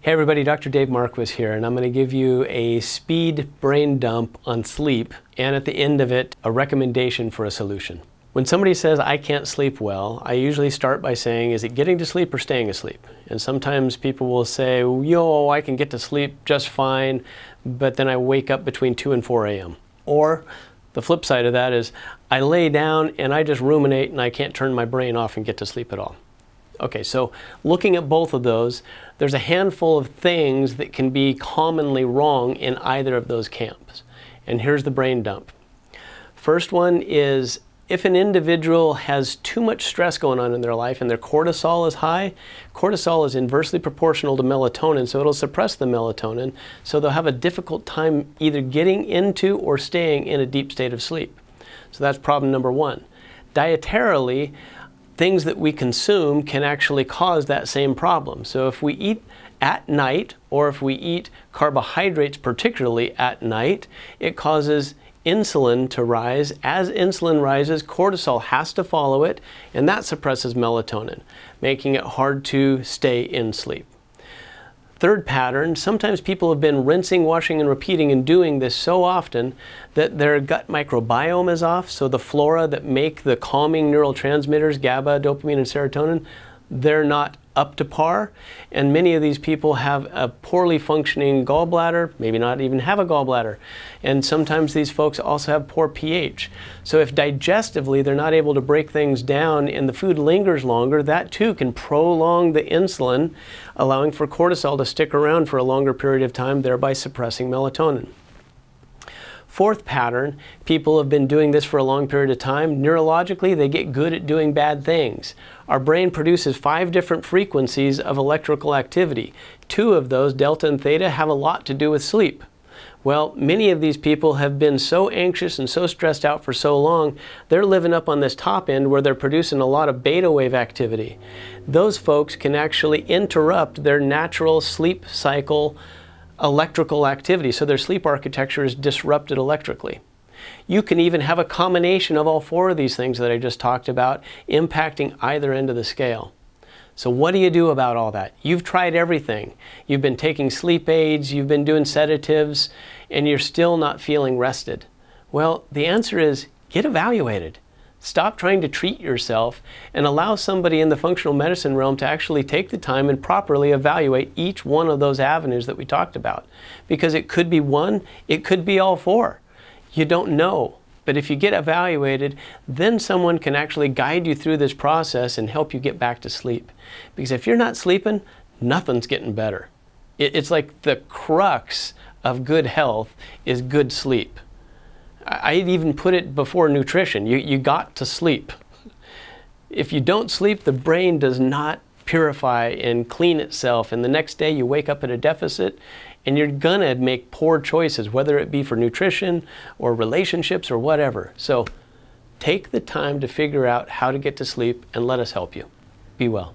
Hey everybody, Dr. Dave Marquis here, and I'm going to give you a speed brain dump on sleep, and at the end of it, a recommendation for a solution. When somebody says, I can't sleep well, I usually start by saying, is it getting to sleep or staying asleep? And sometimes people will say, yo, I can get to sleep just fine, but then I wake up between 2 and 4 a.m. Or the flip side of that is, I lay down and I just ruminate and I can't turn my brain off and get to sleep at all. Okay, so looking at both of those, there's a handful of things that can be commonly wrong in either of those camps. And here's the brain dump. First one is, if an individual has too much stress going on in their life and their cortisol is high, cortisol is inversely proportional to melatonin, so it'll suppress the melatonin, so they'll have a difficult time either getting into or staying in a deep state of sleep. So that's problem number one. Dietarily, things that we consume can actually cause that same problem. So if we eat at night, or if we eat carbohydrates particularly at night, it causes insulin to rise. As insulin rises, cortisol has to follow it, and that suppresses melatonin, making it hard to stay in sleep. Third pattern, sometimes people have been rinsing, washing, and repeating and doing this so often that their gut microbiome is off, so the flora that make the calming neurotransmitters, GABA, dopamine, and serotonin, they're not up to par, and many of these people have a poorly functioning gallbladder, maybe not even have a gallbladder, and sometimes these folks also have poor pH. So if digestively they're not able to break things down and the food lingers longer, that too can prolong the insulin, allowing for cortisol to stick around for a longer period of time, thereby suppressing melatonin. Fourth pattern, people have been doing this for a long period of time. Neurologically, they get good at doing bad things. Our brain produces 5 different frequencies of electrical activity. 2 of those, delta and theta, have a lot to do with sleep. Well, many of these people have been so anxious and so stressed out for so long, they're living up on this top end where they're producing a lot of beta wave activity. Those folks can actually interrupt their natural sleep cycle electrical activity, so their sleep architecture is disrupted electrically. You can even have a combination of all 4 of these things that I just talked about impacting either end of the scale. So what do you do about all that? You've tried everything. You've been taking sleep aids, you've been doing sedatives, and you're still not feeling rested. Well, the answer is get evaluated. Stop trying to treat yourself and allow somebody in the functional medicine realm to actually take the time and properly evaluate each one of those avenues that we talked about. Because it could be one, it could be all 4. You don't know. But if you get evaluated, then someone can actually guide you through this process and help you get back to sleep. Because if you're not sleeping, nothing's getting better. It's like the crux of good health is good sleep. I'd even put it before nutrition. You got to sleep. If you don't sleep, the brain does not purify and clean itself, and the next day you wake up at a deficit and you're gonna make poor choices, whether it be for nutrition or relationships or whatever. So take the time to figure out how to get to sleep and let us help you. Be well.